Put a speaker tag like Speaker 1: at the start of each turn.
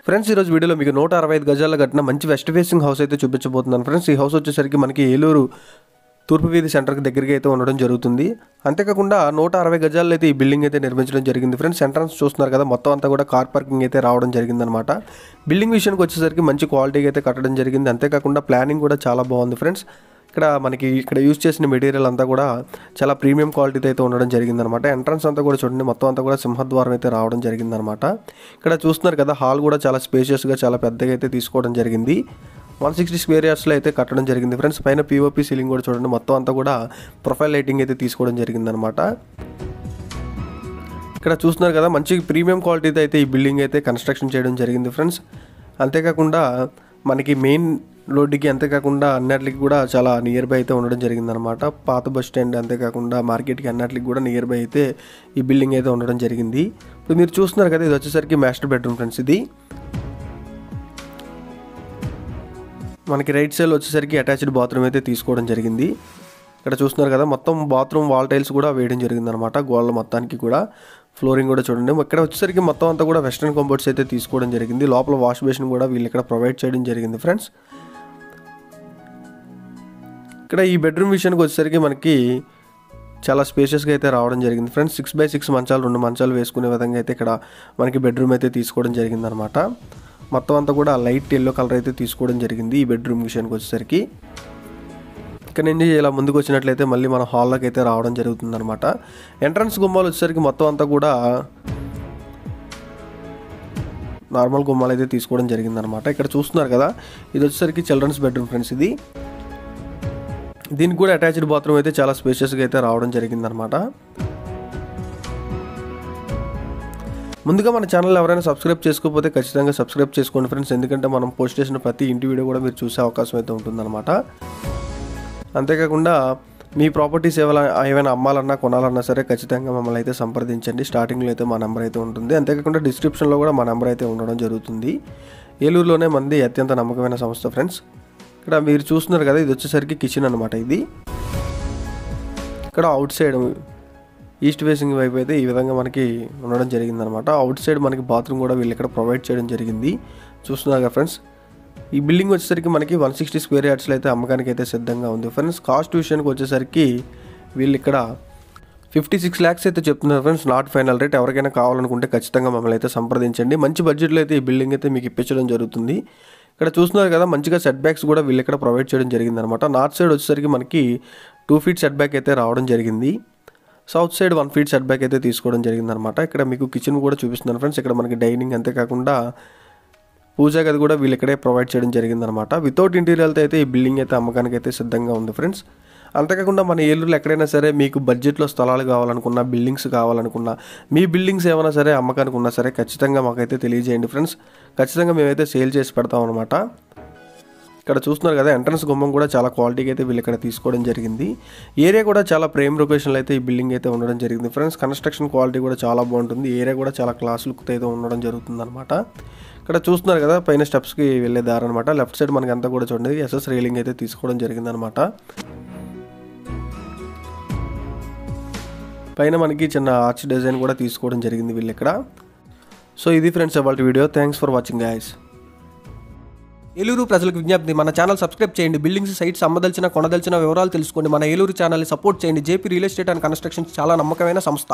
Speaker 1: Friends ఈరోజు వీడియోలో మీకు 165 గజాల కట్టిన మంచి వెస్ట్ ఫేసింగ్ హౌస్ అయితే చూపించబోతున్నాను ఫ్రెండ్స్. ఈ హౌస్ వచ్చేసరికి మనకి ఏలూరు తూర్పు వీధి సెంటర్కి దగ్గరికి అయితే ఉండడం జరుగుతుంది. అంతేకాకుండా 160 గజాల్లో అయితే ఈ బిల్డింగ్ అయితే నిర్మించడం జరిగింది ఫ్రెండ్స్. ఎంట్రన్స్ చూస్తున్నారు కదా, మొత్తం అంతా కూడా కార్ పార్కింగ్ అయితే రావడం జరిగిందనమాట. బిల్డింగ్ విషయానికి వచ్చేసరికి మంచి క్వాలిటీగా అయితే కట్టడం జరిగింది. అంతేకాకుండా ప్లానింగ్ కూడా చాలా బాగుంది ఫ్రెండ్స్. ఇక్కడ యూజ్ చేసిన మెటీరియల్ అంతా కూడా చాలా ప్రీమియం క్వాలిటీతో అయితే ఉండడం జరిగిందనమాట. ఎంట్రన్స్ అంతా కూడా చూడండి, మొత్తం అంతా కూడా సింహద్వారం అయితే రావడం జరిగిందనమాట. ఇక్కడ చూస్తున్నారు కదా, హాల్ కూడా చాలా స్పేషియస్గా చాలా పెద్దగా అయితే తీసుకోవడం జరిగింది. 160 స్క్వేర్ యార్డ్స్లో అయితే కట్టడం జరిగింది ఫ్రెండ్స్. పైన పిఓపి సీలింగ్ కూడా చూడండి, మొత్తం అంతా కూడా ప్రొఫైల్ లైటింగ్ అయితే తీసుకోవడం జరిగిందనమాట. ఇక్కడ చూస్తున్నారు కదా, మంచి ప్రీమియం క్వాలిటీతో అయితే ఈ బిల్డింగ్ అయితే కన్స్ట్రక్షన్ చేయడం జరిగింది ఫ్రెండ్స్. అంతేకాకుండా మనకి మెయిన్ రోడ్డుకి అంతేకాకుండా అన్నిటికి కూడా చాలా నియర్ బై అయితే ఉండడం జరిగిందనమాట. పాత బస్ స్టాండ్ అంతేకాకుండా మార్కెట్కి అన్నిటికి కూడా నియర్ బై అయితే ఈ బిల్డింగ్ అయితే ఉండడం జరిగింది. ఇప్పుడు మీరు చూస్తున్నారు కదా, ఇది వచ్చేసరికి మాస్టర్ బెడ్రూమ్ ఫ్రెండ్స్. ఇది మనకి రైట్ సైడ్ వచ్చేసరికి అటాచ్డ్ బాత్రూమ్ అయితే తీసుకోవడం జరిగింది. ఇక్కడ చూస్తున్నారు కదా, మొత్తం బాత్రూమ్ వాల్ టైల్స్ కూడా వేయడం జరిగిందనమాట. గోడల మొత్తానికి కూడా ఫ్లోరింగ్ కూడా చూడండి. ఇక్కడ వచ్చేసరికి మొత్తం అంతా కూడా వెస్ట్రన్ కంఫర్ట్స్ అయితే తీసుకోవడం జరిగింది. లోపల వాష్ బేసిన్ కూడా వీళ్ళు ఇక్కడ ప్రొవైడ్ చేయడం జరిగింది ఫ్రెండ్స్. ఇక్కడ ఈ బెడ్రూమ్ విషయానికి వచ్చేసరికి మనకి చాలా స్పేషియస్గా అయితే రావడం జరిగింది ఫ్రెండ్స్. 6x6 మంచాలు, 2 మంచాలు వేసుకునే విధంగా అయితే ఇక్కడ మనకి బెడ్రూమ్ అయితే తీసుకోవడం జరిగిందనమాట. మొత్తం అంతా కూడా లైట్ ఎల్లో కలర్ అయితే తీసుకోవడం జరిగింది ఈ బెడ్రూమ్ విషయానికి వచ్చేసరికి. ఇక్కడ నుంచి ఇలా ముందుకు వచ్చినట్లయితే మళ్ళీ మన హాల్లోకి అయితే రావడం జరుగుతుందనమాట. ఎంట్రన్స్ గుమ్మాలు వచ్చేసరికి మొత్తం అంతా కూడా నార్మల్ గుమ్మాలు అయితే తీసుకోవడం జరిగిందనమాట. ఇక్కడ చూస్తున్నారు కదా, ఇది వచ్చేసరికి చిల్డ్రన్స్ బెడ్రూమ్ ఫ్రెండ్స్. ఇది దీనికి కూడా అటాచ్డ్ బాత్రూమ్ అయితే చాలా స్పేషియస్గా అయితే రావడం జరిగిందనమాట. ముందుగా మన ఛానల్ ఎవరైనా సబ్స్క్రైబ్ చేసుకోకపోతే ఖచ్చితంగా సబ్స్క్రైబ్ చేసుకోండి ఫ్రెండ్స్. ఎందుకంటే మనం పోస్ట్ చేసిన ప్రతి ఇంటి వీడియో కూడా మీరు చూసే అవకాశం అయితే ఉంటుందన్నమాట. అంతేకాకుండా మీ ప్రాపర్టీస్ ఏమైనా అమ్మాలన్నా కొనాలన్నా సరే ఖచ్చితంగా మమ్మల్ని అయితే సంప్రదించండి. స్టార్టింగ్లో అయితే మా నెంబర్ అయితే ఉంటుంది. అంతేకాకుండా డిస్క్రిప్షన్లో కూడా మా నెంబర్ అయితే ఉండడం జరుగుతుంది. ఏలూరులోనే మంది అత్యంత నమ్మకమైన సంస్థ ఫ్రెండ్స్. ఇక్కడ మీరు చూస్తున్నారు కదా, ఇది వచ్చేసరికి కిచెన్ అనమాట. ఇది ఇక్కడ అవుట్ సైడ్ ఈస్ట్ ఫేసింగ్ వైపు అయితే ఈ విధంగా మనకి ఉండడం జరిగిందనమాట. అవుట్ సైడ్ మనకి బాత్రూమ్ కూడా వీళ్ళు ఇక్కడ ప్రొవైడ్ చేయడం జరిగింది. చూస్తున్నారు కదా ఫ్రెండ్స్, ఈ బిల్డింగ్ వచ్చేసరికి మనకి 160 స్క్వేర్ యార్డ్స్లో అయితే అమ్మకానికి అయితే సిద్ధంగా ఉంది ఫ్రెండ్స్. కాస్ట్ విషయానికి వచ్చేసరికి వీళ్ళు ఇక్కడ 56 lakhs అయితే చెప్తున్నారు ఫ్రెండ్స్. Not final rate. ఎవరికైనా కావాలనుకుంటే ఖచ్చితంగా మమ్మల్ని అయితే సంప్రదించండి. మంచి బడ్జెట్లో అయితే ఈ బిల్డింగ్ అయితే మీకు ఇప్పించడం జరుగుతుంది. ఇక్కడ చూస్తున్నారు కదా, మంచిగా సెట్ బ్యాక్స్ కూడా వీళ్ళు ఇక్కడ ప్రొవైడ్ చేయడం జరిగిందనమాట. నార్త్ సైడ్ వచ్చేసరికి మనకి 2 feet సెట్ బ్యాక్ అయితే రావడం జరిగింది. South side 1 feet set back అయితే తీసుకోవడం జరిగిందనమాట. ఇక్కడ మీకు కిచెన్ కూడా చూపిస్తున్నాను ఫ్రెండ్స్. ఇక్కడ మనకి డైనింగ్ అంతేకాకుండా పూజా గది కూడా వీళ్ళు ఇక్కడే ప్రొవైడ్ చేయడం జరిగిందనమాట. వితౌట్ ఇంటీరియర్తో అయితే ఈ బిల్డింగ్ అయితే అమ్మకానికి అయితే సిద్ధంగా ఉంది ఫ్రెండ్స్. అంతేకాకుండా మన ఏలూరులో ఎక్కడైనా సరే మీకు బడ్జెట్లో స్థలాలు కావాలనుకున్నా, బిల్డింగ్స్ కావాలనుకున్నా, మీ బిల్డింగ్స్ ఏమైనా సరే అమ్మకానికి ఉన్నా సరే ఖచ్చితంగా మాకైతే తెలియజేయండి ఫ్రెండ్స్. ఖచ్చితంగా మేమైతే సేల్ చేసి పెడతాం అనమాట. ఇక్కడ చూస్తున్నారు కదా, ఎంట్రన్స్ గుమ్మం కూడా చాలా క్వాలిటీగా అయితే వీళ్ళు ఇక్కడ తీసుకోవడం జరిగింది. ఏరియా కూడా చాలా ప్రైమ్ లొకేషన్లో అయితే ఈ బిల్డింగ్ అయితే ఉండడం జరిగింది ఫ్రెండ్స్. కన్స్ట్రక్షన్ క్వాలిటీ కూడా చాలా బాగుంటుంది. ఏరియా కూడా చాలా క్లాస్ లుక్తో అయితే ఉండడం జరుగుతుంది అనమాట. ఇక్కడ చూస్తున్నారు కదా, పైన స్టెప్స్కి వెళ్ళే దారి అనమాట. లెఫ్ట్ సైడ్ మనకి అంతా కూడా చూడండి ఎస్ఎస్ రైలింగ్ అయితే తీసుకోవడం జరిగిందనమాట. పైన మనకి చిన్న ఆర్చ్ డిజైన్ కూడా తీసుకోవడం జరిగింది వీళ్ళు ఇక్కడ. సో ఇది ఫ్రెండ్స్ ఇవాళ video. Thanks for watching guys.
Speaker 2: Eluru ప్రజలకు విజ్ఞప్తి, మన ఛానల్ సబ్స్క్రైబ్ చేయండి. బిల్డింగ్స్, సైట్స్ అమ్మదలిచిన, కొనదలిచిన వివరాలు తెలుసుకోండి. మన ఏలూరు ఛానల్ని సపోర్ట్ చేయండి. JP real estate and constructions చాలా నమ్మకమైన సంస్థ.